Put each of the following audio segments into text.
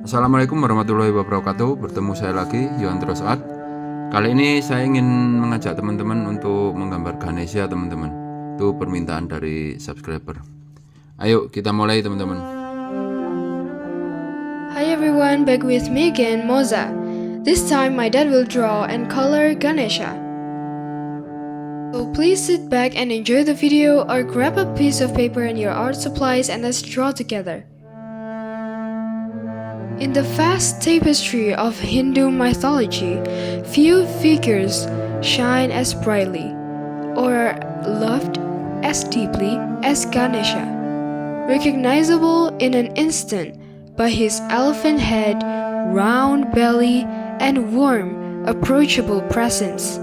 Assalamualaikum warahmatullahi wabarakatuh. Bertemu saya lagi, Yohan terus Art. Kali ini saya ingin mengajak teman-teman untuk menggambar Ganesha, teman-teman. Itu permintaan dari subscriber. Ayo kita mulai, teman-teman. Hi everyone, back with me again, Moza. This time my dad will draw and color Ganesha. So please sit back and enjoy the video, or grab a piece of paper and your art supplies and let's draw together. In the vast tapestry of Hindu mythology, few figures shine as brightly or are loved as deeply as Ganesha, recognizable in an instant by his elephant head, round belly, and warm, approachable presence.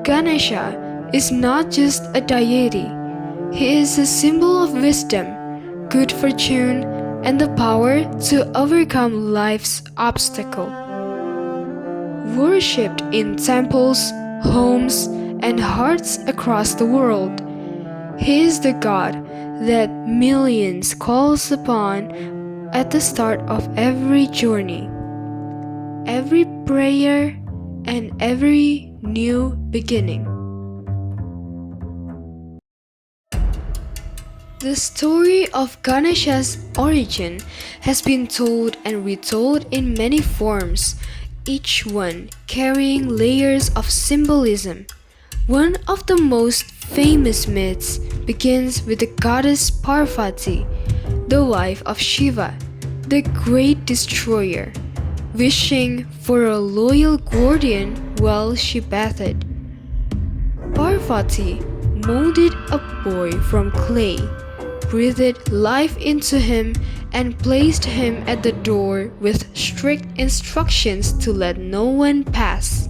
Ganesha is not just a deity, he is a symbol of wisdom, good fortune, and the power to overcome life's obstacle. Worshipped in temples, homes, and hearts across the world, he is the god that millions calls upon at the start of every journey, every prayer, and every new beginning. The story of Ganesha's origin has been told and retold in many forms, each one carrying layers of symbolism. One of the most famous myths begins with the goddess Parvati, the wife of Shiva, the great destroyer, wishing for a loyal guardian while she bathed. Parvati molded a boy from clay, breathed life into him, and placed him at the door with strict instructions to let no one pass.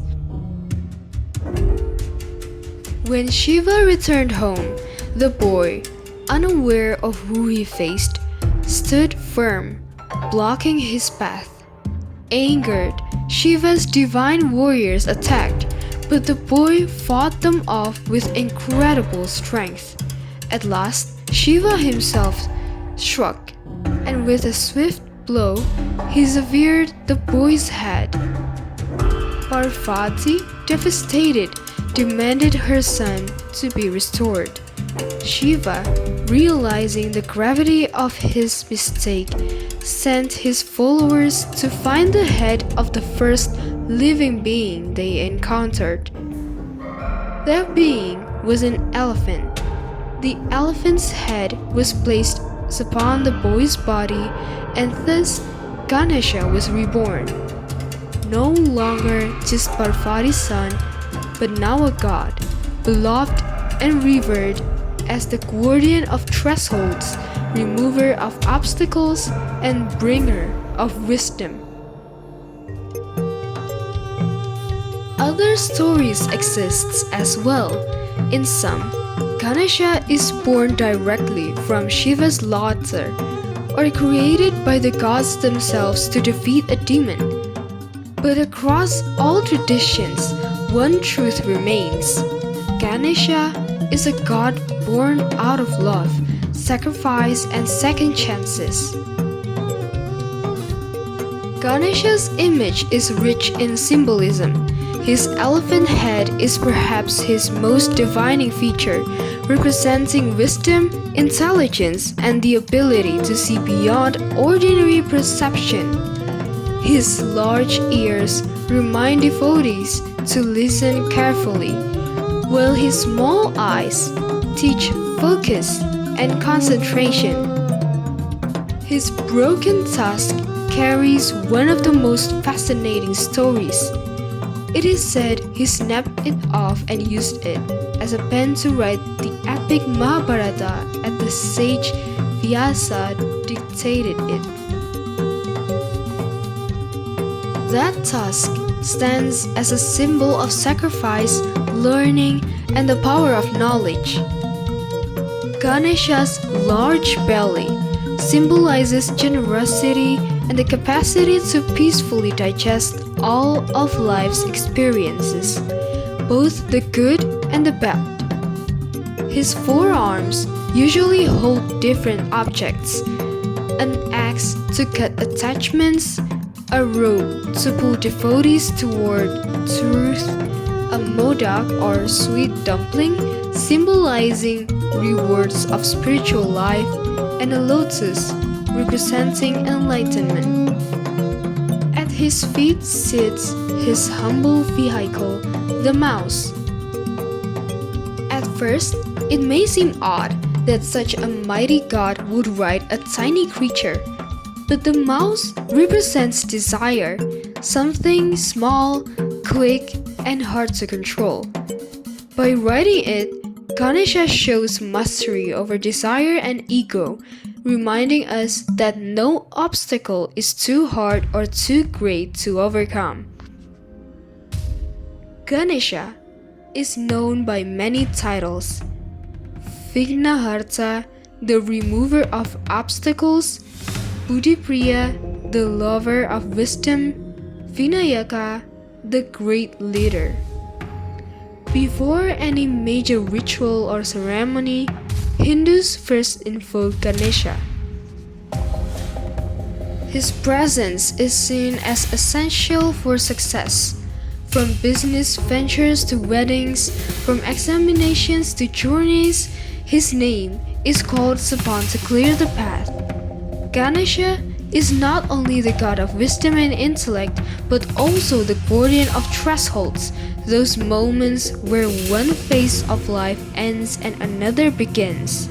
When Shiva returned home, the boy, unaware of who he faced, stood firm, blocking his path. Angered, Shiva's divine warriors attacked, but the boy fought them off with incredible strength. At last, Shiva himself struck, and with a swift blow, he severed the boy's head. Parvati, devastated, demanded her son to be restored. Shiva, realizing the gravity of his mistake, sent his followers to find the head of the first living being they encountered. That being was an elephant. The elephant's head was placed upon the boy's body, and thus Ganesha was reborn. No longer just Parvati's son, but now a god, beloved and revered as the guardian of thresholds, remover of obstacles, and bringer of wisdom. Other stories exist as well. In some, Ganesha is born directly from Shiva's laughter, or created by the gods themselves to defeat a demon. But across all traditions, one truth remains. Ganesha is a god born out of love, sacrifice, and second chances. Ganesha's image is rich in symbolism. His elephant head is perhaps his most defining feature, representing wisdom, intelligence, and the ability to see beyond ordinary perception. His large ears remind devotees to listen carefully, while his small eyes teach focus and concentration. His broken tusk carries one of the most fascinating stories. It is said he snapped it off and used it as a pen to write the epic Mahabharata, and the sage Vyasa dictated it. That tusk stands as a symbol of sacrifice, learning, and the power of knowledge. Ganesha's large belly symbolizes generosity and the capacity to peacefully digest all of life's experiences, both the good and the bad. His forearms usually hold different objects, an axe axe to cut attachments, a rope to pull devotees toward truth, a modak or sweet dumpling symbolizing rewards of spiritual life, and a lotus representing enlightenment. At his feet sits his humble vehicle, the mouse. At first, it may seem odd that such a mighty god would ride a tiny creature, but the mouse represents desire, something small, quick, and hard to control. By riding it, Ganesha shows mastery over desire and ego, reminding us that no obstacle is too hard or too great to overcome. Ganesha is known by many titles: Vignaharta, the remover of obstacles; Buddhipriya, the lover of wisdom; Vinayaka, the great leader. Before any major ritual or ceremony, Hindus first invoke Ganesha. His presence is seen as essential for success. From business ventures to weddings, from examinations to journeys, his name is called upon to clear the path. Ganesha is not only the god of wisdom and intellect, but also the guardian of thresholds, those moments where one phase of life ends and another begins.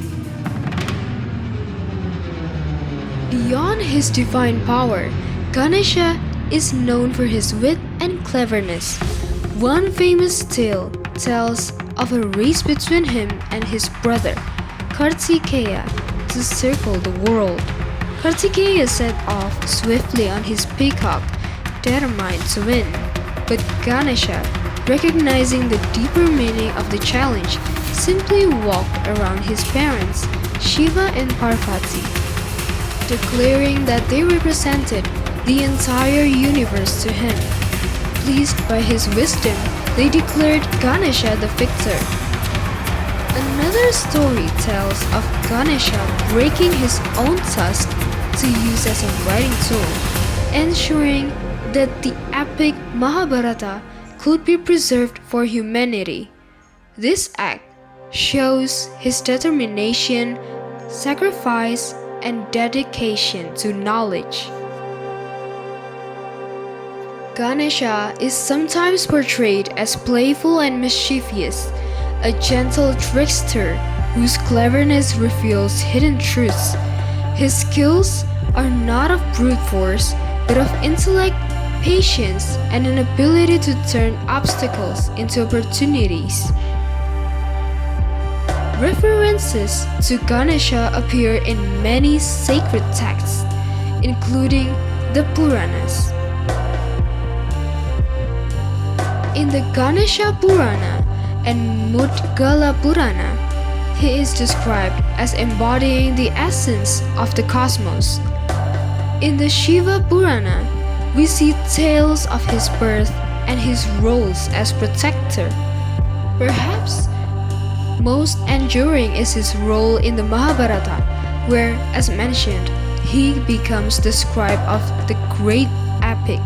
Beyond his divine power, Ganesha is known for his wit and cleverness. One famous tale tells of a race between him and his brother, Kartikeya, to circle the world. Kartikeya set off swiftly on his peacock, determined to win, but Ganesha, recognizing the deeper meaning of the challenge, simply walked around his parents, Shiva and Parvati, declaring that they represented the entire universe to him. Pleased by his wisdom, they declared Ganesha the victor. Another story tells of Ganesha breaking his own tusk to use as a writing tool, ensuring that the epic Mahabharata could be preserved for humanity. This act shows his determination, sacrifice, and dedication to knowledge. Ganesha is sometimes portrayed as playful and mischievous, a gentle trickster whose cleverness reveals hidden truths. His skills are not of brute force, but of intellect, patience, and an ability to turn obstacles into opportunities. References to Ganesha appear in many sacred texts, including the Puranas. In the Ganesha Purana and Mudgala Purana, he is described as embodying the essence of the cosmos. In the Shiva Purana, we see tales of his birth and his roles as protector. Perhaps most enduring is his role in the Mahabharata, where, as mentioned, he becomes the scribe of the great epic.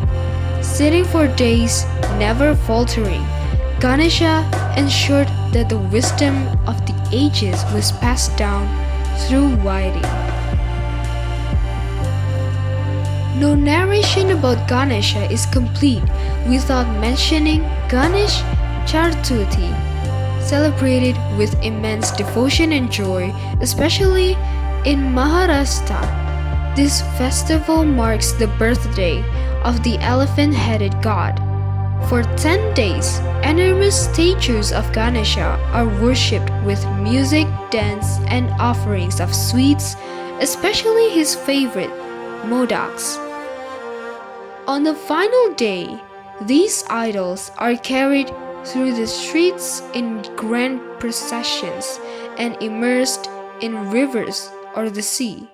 Sitting for days, never faltering, Ganesha ensured that the wisdom of the ages was passed down through writing. No narration about Ganesha is complete without mentioning Ganesh Chaturthi, celebrated with immense devotion and joy, especially in Maharashtra. This festival marks the birthday of the elephant-headed god. For 10 days, enormous statues of Ganesha are worshipped with music, dance, and offerings of sweets, especially his favorite, modaks. On the final day, these idols are carried through the streets in grand processions and immersed in rivers or the sea.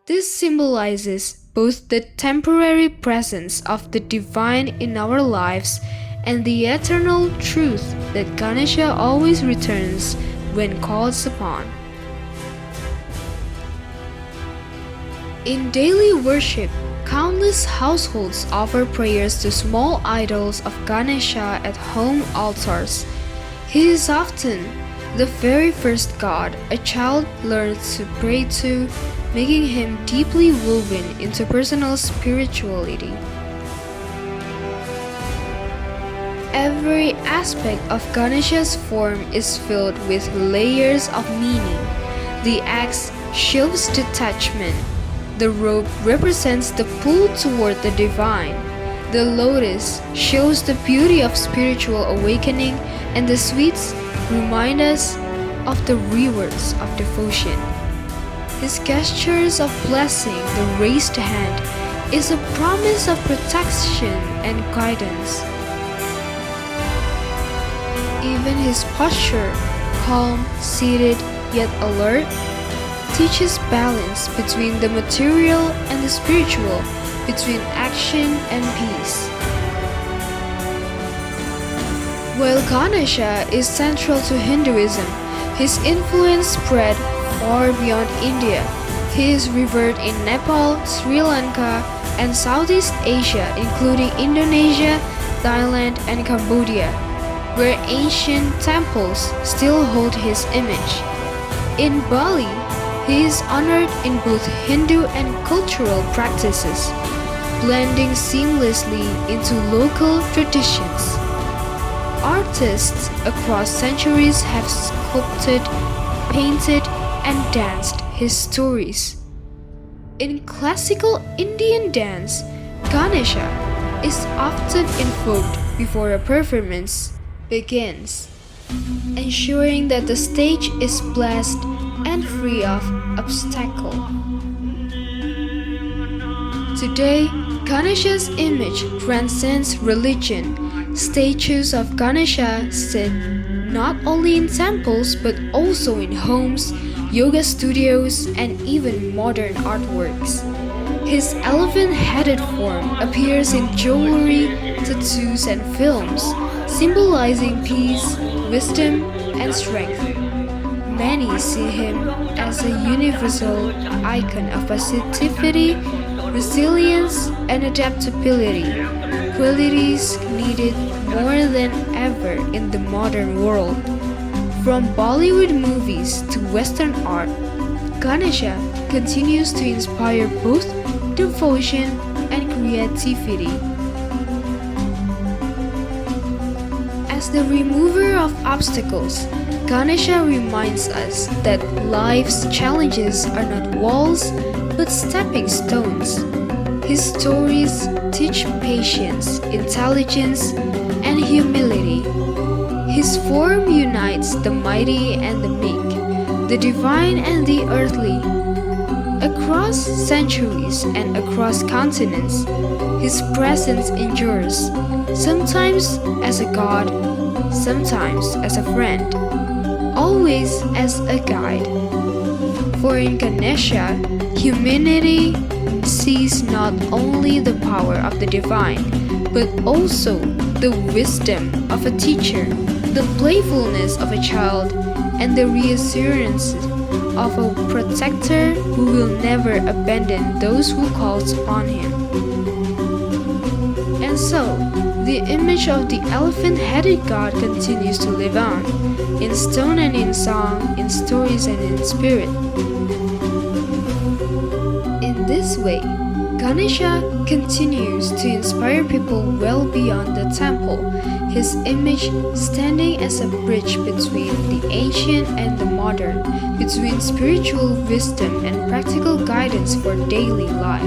This symbolizes both the temporary presence of the divine in our lives and the eternal truth that Ganesha always returns when called upon. In daily worship, countless households offer prayers to small idols of Ganesha at home altars. He is often the very first god a child learns to pray to, making him deeply woven into personal spirituality. Every aspect of Ganesha's form is filled with layers of meaning. The axe shows detachment. The rope represents the pull toward the divine. The lotus shows the beauty of spiritual awakening, and the sweets remind us of the rewards of devotion. His gestures of blessing, the raised hand, is a promise of protection and guidance. Even his posture, calm, seated, yet alert, teaches balance between the material and the spiritual, between action and peace. While Ganesha is central to Hinduism, his influence spread far beyond India. He is revered in Nepal, Sri Lanka, and Southeast Asia, including Indonesia, Thailand, and Cambodia, where ancient temples still hold his image. In Bali, he is honored in both Hindu and cultural practices, blending seamlessly into local traditions. Artists across centuries have sculpted, painted, and danced his stories. In classical Indian dance, Ganesha is often invoked before a performance begins, ensuring that the stage is blessed and free of obstacle. Today, Ganesha's image transcends religion. Statues of Ganesha sit not only in temples but also in homes, yoga studios, and even modern artworks. His elephant-headed form appears in jewelry, tattoos, and films, symbolizing peace, wisdom, and strength. Many see him as a universal icon of positivity, resilience, and adaptability, qualities needed more than ever in the modern world. From Bollywood movies to Western art, Ganesha continues to inspire both devotion and creativity. As the remover of obstacles, Ganesha reminds us that life's challenges are not walls but stepping stones. His stories teach patience, intelligence, and humility. His form unites the mighty and the meek, the divine and the earthly. Across centuries and across continents, his presence endures, sometimes as a god, sometimes as a friend, always as a guide. For in Ganesha, humanity sees not only the power of the divine, but also the wisdom of a teacher, the playfulness of a child, and the reassurance of a protector who will never abandon those who calls upon him. And so, the image of the elephant-headed god continues to live on, in stone and in song, in stories and in spirit. In this way, Ganesha continues to inspire people well beyond the temple, his image standing as a bridge between the ancient and the modern, between spiritual wisdom and practical guidance for daily life.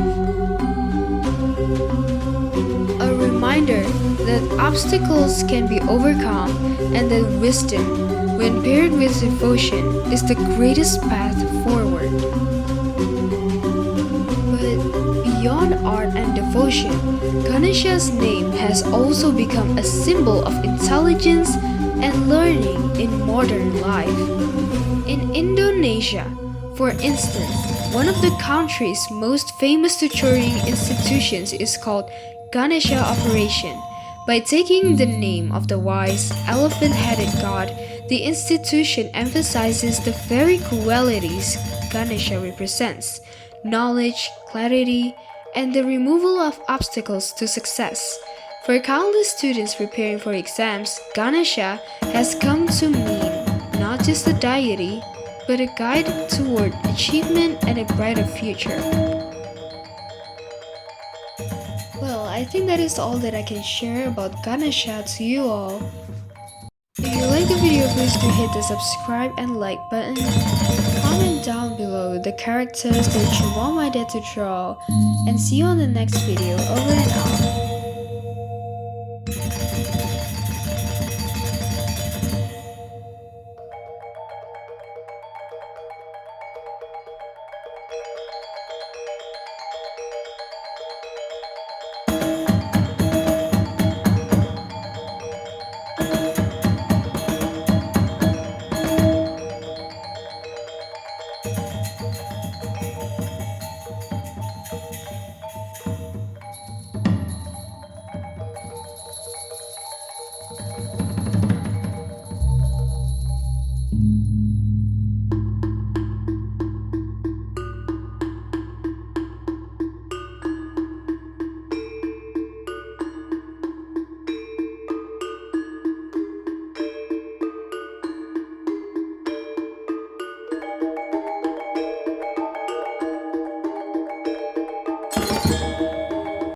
A reminder that obstacles can be overcome and that wisdom, when paired with devotion, is the greatest path forward. Beyond art and devotion, Ganesha's name has also become a symbol of intelligence and learning in modern life. In Indonesia, for instance, one of the country's most famous tutoring institutions is called Ganesha Operation. By taking the name of the wise, elephant-headed god, the institution emphasizes the very qualities Ganesha represents: knowledge, clarity, and the removal of obstacles to success. For countless students preparing for exams, Ganesha has come to mean not just a deity, but a guide toward achievement and a brighter future. Well, I think that is all that I can share about Ganesha to you all. If you like the video, please do hit the subscribe and like button. Comment down below the characters that you want my dad to draw, and see you on the next video. Over and out.